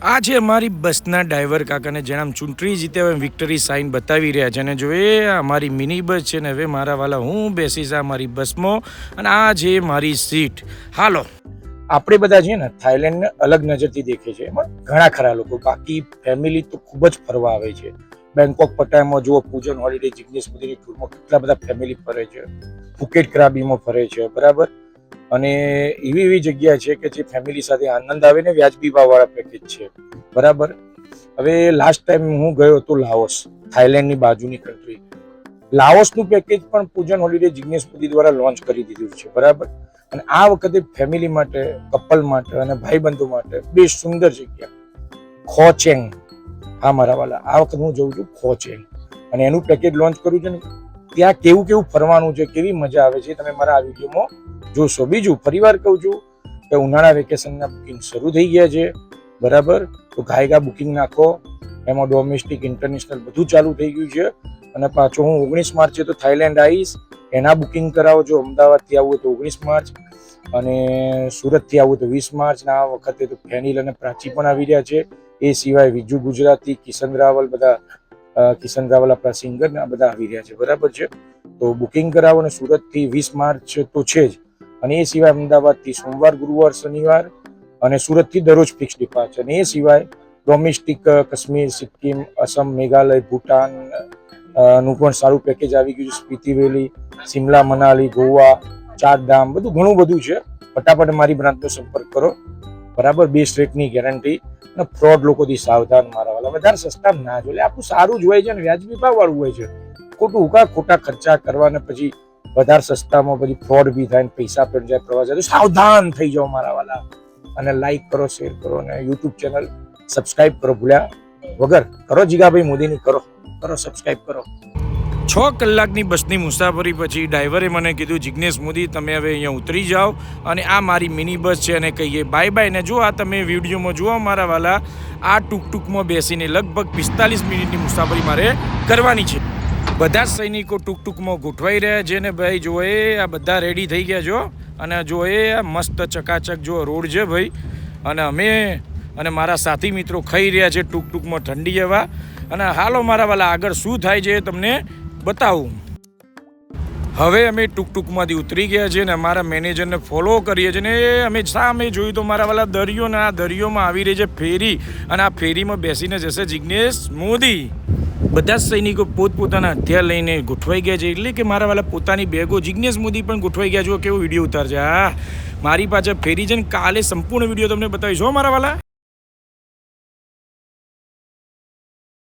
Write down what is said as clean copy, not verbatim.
આ છે અમારી બસના ડ્રાઈવર કાકાને જેને આમ ચૂંટણી જીતે હવે વિક્ટરી સાઇન બતાવી રહ્યા છે અને જો એ અમારી મિની બસ છે ને હવે મારા વાલા હું બેસીશ આ મારી બસમાં અને આ છે મારી સીટ. હાલો આપણે બધા છે ને થાઈલેન્ડને અલગ નજરથી દેખે છે, એમાં ઘણા ખરા લોકો, બાકી ફેમિલી તો ખૂબ જ ફરવા આવે છે. બેંકોક પટાયામાં જુઓ, પૂજન હોલિડે જિગ્નેશ મોદીની ટૂરમાં કેટલા બધા ફેમિલી ફરે છે, ફુકેટ ક્રાબીમાં ફરે છે, બરાબર. અને એવી જગ્યા છે કે જે ફેમિલી સાથે આનંદ આવે ને વ્યાજબી ભાવવાળા પેકેજ છે, બરાબર. હવે લાસ્ટ ટાઈમ હું ગયો હતો લાઓસ, થાઈલેન્ડની બાજુની કન્ટ્રી. લાઓસનું પેકેજ પણ પૂજન હોલિડે જિગ્નેશ મોદી દ્વારા લોન્ચ કરી દીધું છે, બરાબર. અને આ વખતે ફેમિલી માટે, કપલ માટે અને ભાઈબંધો માટે બે સુંદર જગ્યા ખોચેંગ. હા મારા વાલા, આ વખતે હું જઉં છું ખોચેંગ અને એનું પેકેજ લોન્ચ કર્યું છે ને ત્યાં કેવું ફરવાનું છે, કેવી મજા આવે છે, તમે મારા આ વિડીયોમાં જોશો. બીજું ફરીવાર કહું છું કે ઉનાળા વેકેશનના બુકિંગ શરૂ થઈ ગયા છે, બરાબર. તો ઘાયગા બુકિંગ નાખો, એમાં ડોમેસ્ટિક ઇન્ટરનેશનલ બધું ચાલુ થઈ ગયું છે. અને પાછો હું 19 માર્ચે તો થાઈલેન્ડ આવીશ, એના બુકિંગ કરાવો. જો અમદાવાદથી આવવું તો 19 માર્ચ અને સુરતથી આવવું તો 20 માર્ચ. આ વખતે તો ફેનિલ અને પ્રાચી પણ આવી રહ્યા છે. એ સિવાય વિજુ ગુજરાતી, કિશન રાવલ, બધા કિશન રાવલ આપણા સિંગર ને આ બધા આવી રહ્યા છે, બરાબર છે. તો બુકિંગ કરાવો. અને સુરતથી 20 માર્ચ તો છે જ, અને એ સિવાય અમદાવાદથી સોમવાર, ગુરુવાર, શનિવાર, અને સુરતથી દરરોજ ફિક્સ ડિપાર્ચર. અને એ સિવાય ડોમેસ્ટિક કાશ્મીર, સિક્કિમ, અસમ, મેઘાલય, ભૂટાન નું પણ સારું પેકેજ આવી ગયું છે. સ્પીતિ વેલી, શિમલા, મનાલી, ગોવા, ચારધામ, બધું ઘણું બધું છે. ફટાફટ મારી બ્રાન્ચનો સંપર્ક કરો, બરાબર. બેસ્ટ રેટની ગેરંટી અને ફ્રોડ લોકોથી સાવધાન મારા વાલા. વધારે સસ્તા ના જો, આપણું સારું જ હોય છે ને વ્યાજબી ભાવવાળું હોય છે. ખોટા ખર્ચા કરવાને પછી વધારે સસ્તામાં પછી ફ્રોડ બી થાય, પૈસા પણ જાય, પ્રવાસ જાય. તો સાવધાન થઈ જાઓ મારા વાલા. અને લાઈક કરો, શેર કરો, અને યુટ્યુબ ચેનલ સબસ્ક્રાઇબ કરો ભૂલ્યા વગર. કરો જીગાભાઈ મોદીની, કરો સબસ્ક્રાઇબ કરો. 6 કલાકની બસની મુસાફરી પછી ડ્રાઈવરે મને કીધું, જિગ્નેશ મોદી તમે હવે અહીંયા ઉતરી જાઓ અને આ મારી મિની બસ છે અને કહીએ બાય બાય. ને જો આ તમે વિડીયોમાં જુઓ મારા વાલા, આ ટૂંકમાં બેસીને લગભગ 45 મિનિટની મુસાફરી મારે કરવાની છે. બધા સૈનિકો ટૂંકમાં ગોઠવાઈ રહ્યા છે ને ભાઈ જો એ આ બધા રેડી થઈ ગયા છો. અને જો એ મસ્ત ચકાચક જો રોડ છે ભાઈ. અને અમે અને મારા સાથી મિત્રો ખાઈ રહ્યા છે ટૂંકમાં ઠંડી હવા. અને હાલો મારા વાલા, આગળ શું થાય છે તમને બતાવું. હવે અમે ટૂંકમાંથી ઉતરી ગયા છે ને અમારા મેનેજરને ફોલો કરીએ છીએ. ને અમે સામે જોયું તો મારા વાલા દરિયો, ને આ દરિયોમાં આવી રહી છે ફેરી, અને આ ફેરીમાં બેસીને જશે જિગ્નેશ મોદી. બધા જ સૈનિકો પોતપોતાના હથિયાર લઈને ગોઠવાઈ ગયા છે, એટલે કે મારા વાલા પોતાની બેગો. જિગ્નેશ મોદી પણ ગોઠવાઈ ગયા. જો કેવો વિડીયો ઉતારશે. હા, મારી પાછળ ફેરી છે ને કાલે સંપૂર્ણ વિડીયો તમને બતાવીશ હો મારા વાલા.